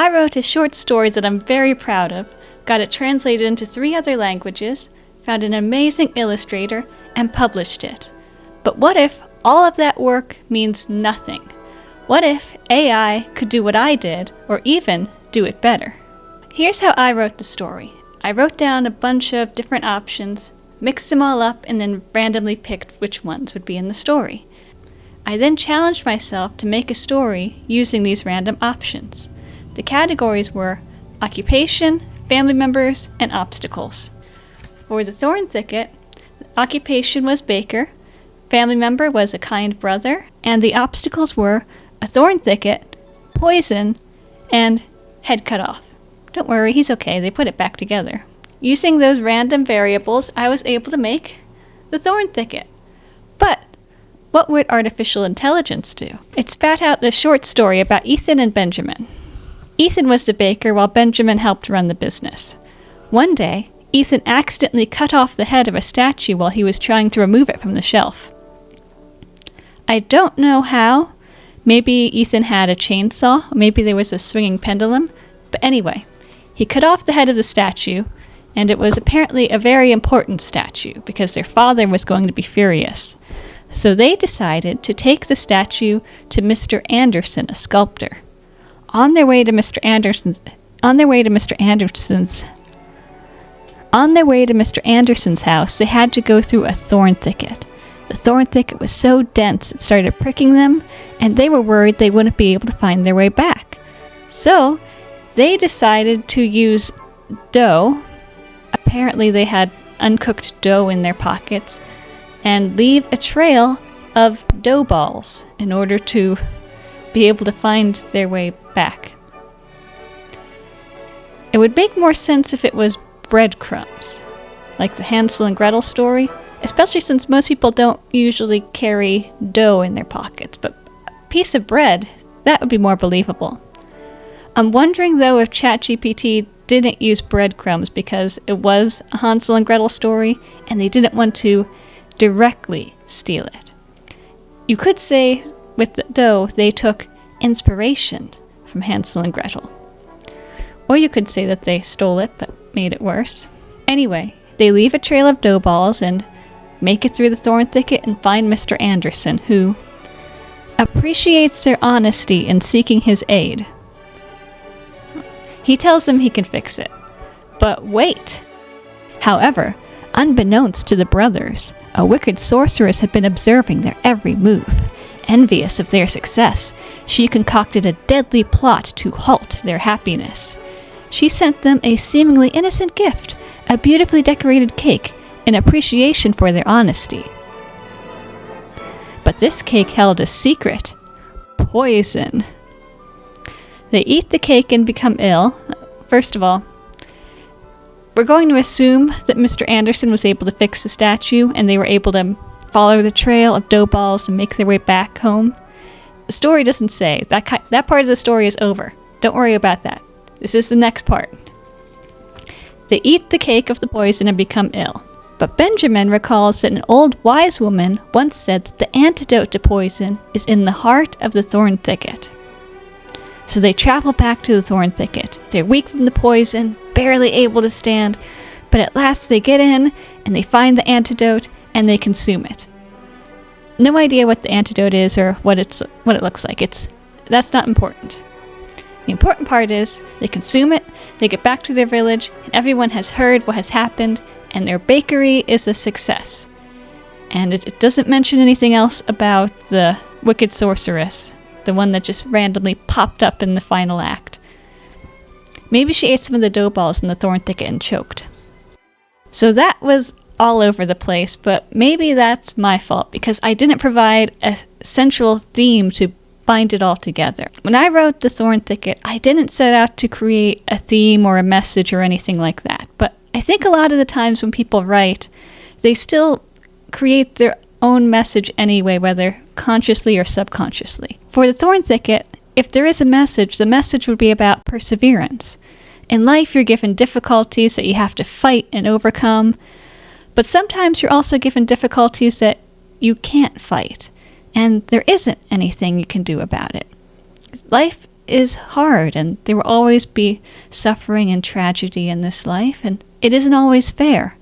I wrote a short story that I'm very proud of, got it translated into 3 other languages, found an amazing illustrator, and published it. But what if all of that work means nothing? What if AI could do what I did, or even do it better? Here's how I wrote the story. I wrote down a bunch of different options, mixed them all up, and then randomly picked which ones would be in the story. I then challenged myself to make a story using these random options. The categories were occupation, family members, and obstacles. For the thorn thicket, occupation was baker, family member was a kind brother, and the obstacles were a thorn thicket, poison, and head cut off. Don't worry, he's okay, they put it back together. Using those random variables, I was able to make the thorn thicket. But what would artificial intelligence do? It spat out this short story about Ethan and Benjamin. Ethan was the baker while Benjamin helped run the business. One day, Ethan accidentally cut off the head of a statue while he was trying to remove it from the shelf. I don't know how. Maybe Ethan had a chainsaw, maybe there was a swinging pendulum, but anyway, he cut off the head of the statue, and it was apparently a very important statue because their father was going to be furious. So they decided to take the statue to Mr. Anderson, a sculptor. On their way to Mr. Anderson's house, they had to go through a thorn thicket. The thorn thicket was so dense it started pricking them, and they were worried they wouldn't be able to find their way back. So they decided to use dough. Apparently they had uncooked dough in their pockets, and leave a trail of dough balls in order to be able to find their way back. It would make more sense if it was breadcrumbs, like the Hansel and Gretel story, especially since most people don't usually carry dough in their pockets, but a piece of bread, that would be more believable. I'm wondering though if ChatGPT didn't use breadcrumbs because it was a Hansel and Gretel story and they didn't want to directly steal it. You could say with the dough they took inspiration from Hansel and Gretel. Or you could say that they stole it but made it worse. Anyway, they leave a trail of dough balls and make it through the thorn thicket and find Mr. Anderson, who appreciates their honesty in seeking his aid. He tells them he can fix it. But wait! However, unbeknownst to the brothers, a wicked sorceress had been observing their every move. Envious of their success, she concocted a deadly plot to halt their happiness. She sent them a seemingly innocent gift, a beautifully decorated cake, in appreciation for their honesty. But this cake held a secret: poison. They eat the cake and become ill. First of all, we're going to assume that Mr. Anderson was able to fix the statue and they were able to follow the trail of dough balls and make their way back home. The story doesn't say. That part of the story is over. Don't worry about that. This is the next part. They eat the cake of the poison and become ill. But Benjamin recalls that an old wise woman once said that the antidote to poison is in the heart of the thorn thicket. So they travel back to the thorn thicket. They're weak from the poison, barely able to stand, but at last they get in and they find the antidote and they consume it. No idea what the antidote is or what it looks like. That's not important. The important part is they consume it, they get back to their village, and everyone has heard what has happened, and their bakery is a success. And it doesn't mention anything else about the wicked sorceress, the one that just randomly popped up in the final act. Maybe she ate some of the dough balls in the thorn thicket and choked. So that was all over the place, but maybe that's my fault because I didn't provide a central theme to bind it all together. When I wrote The Thorn Thicket, I didn't set out to create a theme or a message or anything like that, but I think a lot of the times when people write, they still create their own message anyway, whether consciously or subconsciously. For The Thorn Thicket, if there is a message, the message would be about perseverance. In life, you're given difficulties that you have to fight and overcome, but sometimes you're also given difficulties that you can't fight, and there isn't anything you can do about it. Life is hard, and there will always be suffering and tragedy in this life, and it isn't always fair.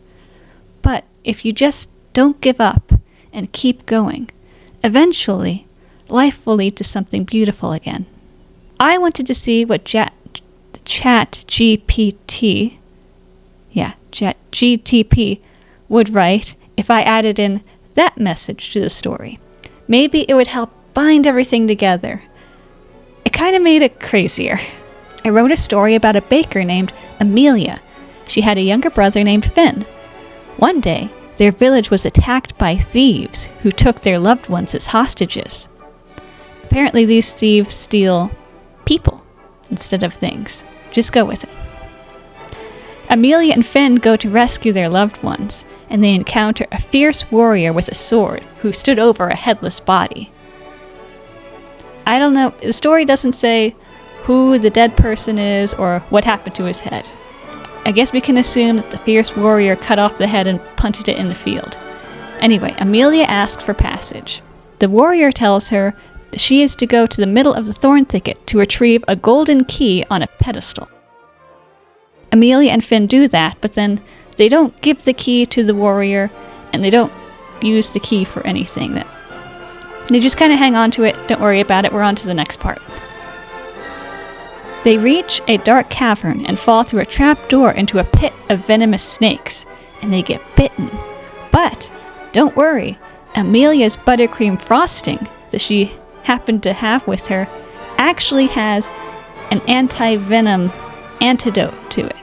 But if you just don't give up and keep going, eventually, life will lead to something beautiful again. I wanted to see what ChatGPT would write if I added in that message to the story. Maybe it would help bind everything together. It kind of made it crazier. I wrote a story about a baker named Amelia. She had a younger brother named Finn. One day, their village was attacked by thieves who took their loved ones as hostages. Apparently these thieves steal people instead of things. Just go with it. Amelia and Finn go to rescue their loved ones, and they encounter a fierce warrior with a sword who stood over a headless body. I don't know, the story doesn't say who the dead person is or what happened to his head. I guess we can assume that the fierce warrior cut off the head and punted it in the field. Anyway, Amelia asks for passage. The warrior tells her that she is to go to the middle of the thorn thicket to retrieve a golden key on a pedestal. Amelia and Finn do that, but then they don't give the key to the warrior, and they don't use the key for anything. They just kind of hang on to it, don't worry about it, we're on to the next part. They reach a dark cavern and fall through a trap door into a pit of venomous snakes, and they get bitten. But, don't worry, Amelia's buttercream frosting that she happened to have with her actually has an anti-venom antidote to it.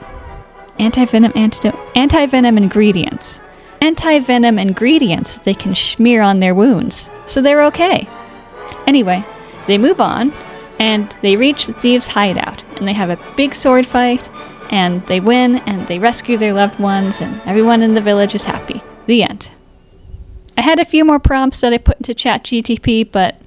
Anti-venom ingredients. Anti-venom ingredients that they can smear on their wounds, so they're okay. Anyway, they move on, and they reach the thieves' hideout, and they have a big sword fight, and they win, and they rescue their loved ones, and everyone in the village is happy. The end. I had a few more prompts that I put into ChatGPT, but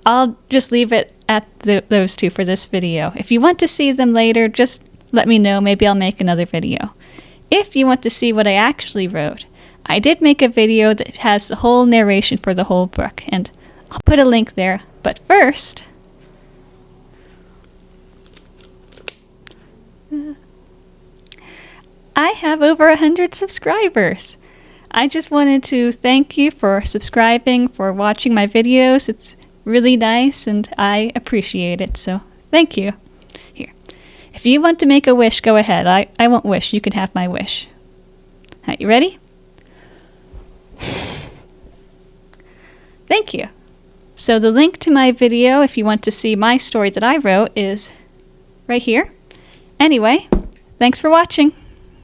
I'll just leave it at those two for this video. If you want to see them later, just let me know. Maybe I'll make another video. If you want to see what I actually wrote, I did make a video that has the whole narration for the whole book, and I'll put a link there. But first, I have over 100 subscribers. I just wanted to thank you for subscribing, for watching my videos. It's really nice, and I appreciate it, so thank you. Here. If you want to make a wish, go ahead. I won't wish. You can have my wish. Alright, you ready? Thank you. So the link to my video, if you want to see my story that I wrote, is right here. Anyway, thanks for watching.